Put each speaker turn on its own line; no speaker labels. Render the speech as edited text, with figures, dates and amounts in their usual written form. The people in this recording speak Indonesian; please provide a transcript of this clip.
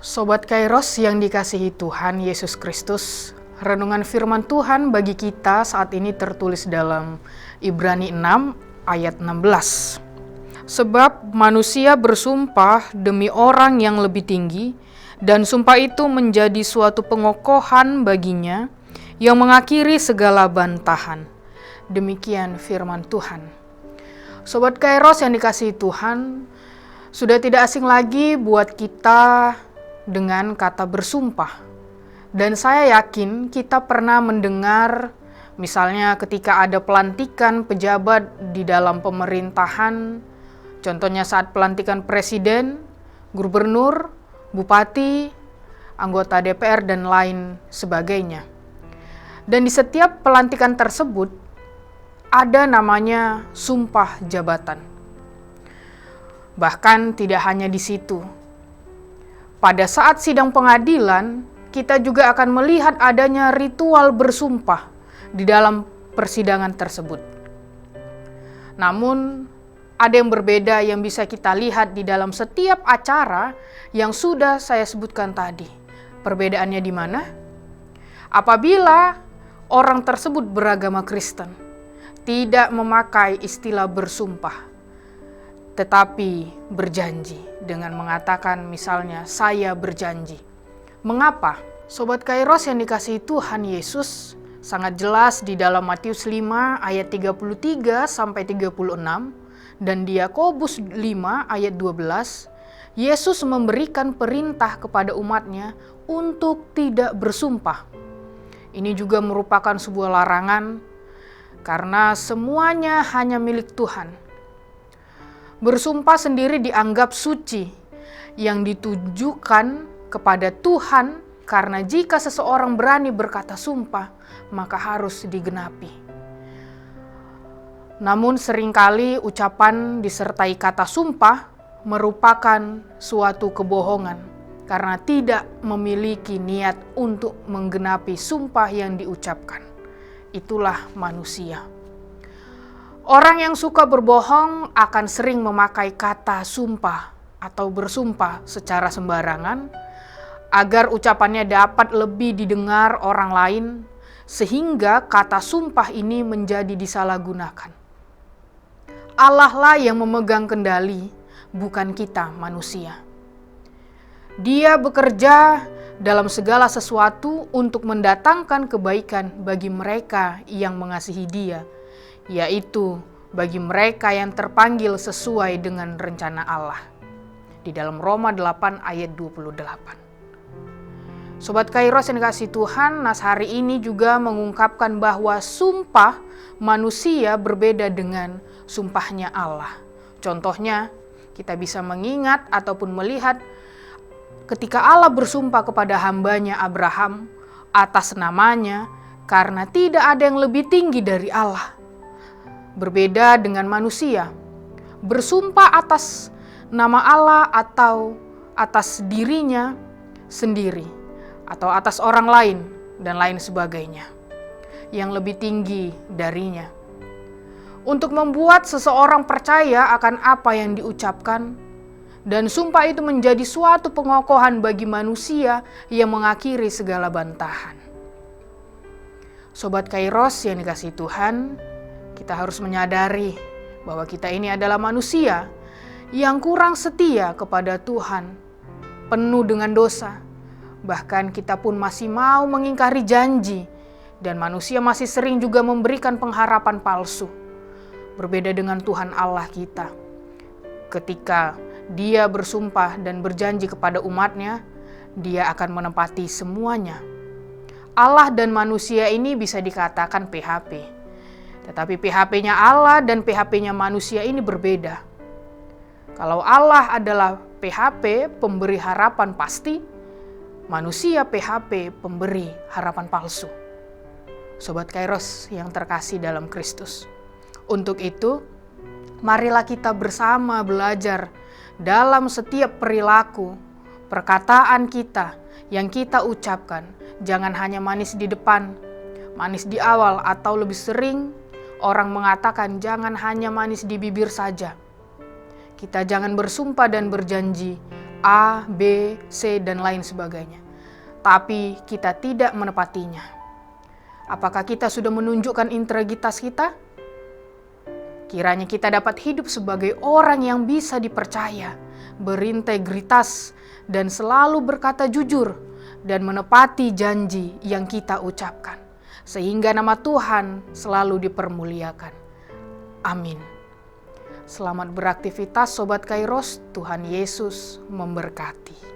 Sobat Kairos yang dikasihi Tuhan Yesus Kristus, renungan firman Tuhan bagi kita saat ini tertulis dalam Ibrani 6 ayat 16. Sebab manusia bersumpah demi orang yang lebih tinggi, dan sumpah itu menjadi suatu pengokohan baginya yang mengakhiri segala bantahan. Demikian firman Tuhan. Sobat Kairos yang dikasihi Tuhan, sudah tidak asing lagi buat kita dengan kata bersumpah. Dan saya yakin kita pernah mendengar misalnya ketika ada pelantikan pejabat di dalam pemerintahan, contohnya saat pelantikan presiden, gubernur, bupati, anggota DPR dan lain sebagainya. Dan di setiap pelantikan tersebut ada namanya sumpah jabatan. Bahkan tidak hanya di situ. Pada saat sidang pengadilan, kita juga akan melihat adanya ritual bersumpah di dalam persidangan tersebut. Namun, ada yang berbeda yang bisa kita lihat di dalam setiap acara yang sudah saya sebutkan tadi. Perbedaannya di mana? Apabila orang tersebut beragama Kristen, tidak memakai istilah bersumpah, tetapi berjanji dengan mengatakan misalnya saya berjanji. Mengapa? Sobat Kairos yang dikasihi Tuhan Yesus, sangat jelas di dalam Matius 5 ayat 33 sampai 36 dan di Yakobus 5 ayat 12, Yesus memberikan perintah kepada umatnya untuk tidak bersumpah. Ini juga merupakan sebuah larangan karena semuanya hanya milik Tuhan. Bersumpah sendiri dianggap suci yang ditujukan kepada Tuhan, karena jika seseorang berani berkata sumpah, maka harus digenapi. Namun seringkali ucapan disertai kata sumpah merupakan suatu kebohongan karena tidak memiliki niat untuk menggenapi sumpah yang diucapkan. Itulah manusia. Orang yang suka berbohong akan sering memakai kata sumpah atau bersumpah secara sembarangan agar ucapannya dapat lebih didengar orang lain, sehingga kata sumpah ini menjadi disalahgunakan. Allah lah yang memegang kendali, bukan kita manusia. Dia bekerja dalam segala sesuatu untuk mendatangkan kebaikan bagi mereka yang mengasihi Dia, yaitu bagi mereka yang terpanggil sesuai dengan rencana Allah. Di dalam Roma 8 ayat 28. Sobat Kairos yang dikasihi Tuhan, nas hari ini juga mengungkapkan bahwa sumpah manusia berbeda dengan sumpahnya Allah. Contohnya, kita bisa mengingat ataupun melihat ketika Allah bersumpah kepada hambanya Abraham atas namanya, karena tidak ada yang lebih tinggi dari Allah. Berbeda dengan manusia, bersumpah atas nama Allah atau atas dirinya sendiri, atau atas orang lain dan lain sebagainya yang lebih tinggi darinya. Untuk membuat seseorang percaya akan apa yang diucapkan, dan sumpah itu menjadi suatu pengokohan bagi manusia yang mengakhiri segala bantahan. Sobat Kairos yang dikasihi Tuhan, kita harus menyadari bahwa kita ini adalah manusia yang kurang setia kepada Tuhan, penuh dengan dosa. Bahkan kita pun masih mau mengingkari janji, dan manusia masih sering juga memberikan pengharapan palsu. Berbeda dengan Tuhan Allah kita. Ketika Dia bersumpah dan berjanji kepada umatnya, Dia akan menepati semuanya. Allah dan manusia ini bisa dikatakan PHP. Tetapi PHP-nya Allah dan PHP-nya manusia ini berbeda. Kalau Allah adalah PHP, pemberi harapan pasti, manusia PHP, pemberi harapan palsu. Sobat Kairos yang terkasih dalam Kristus. Untuk itu, marilah kita bersama belajar dalam setiap perilaku, perkataan kita yang kita ucapkan. Jangan hanya manis di depan, manis di awal, atau lebih sering orang mengatakan jangan hanya manis di bibir saja. Kita jangan bersumpah dan berjanji A, B, C, dan lain sebagainya. Tapi kita tidak menepatinya. Apakah kita sudah menunjukkan integritas kita? Kiranya kita dapat hidup sebagai orang yang bisa dipercaya, berintegritas, dan selalu berkata jujur, dan menepati janji yang kita ucapkan, sehingga nama Tuhan selalu dipermuliakan. Amin. Selamat beraktivitas Sobat Kairos, Tuhan Yesus memberkati.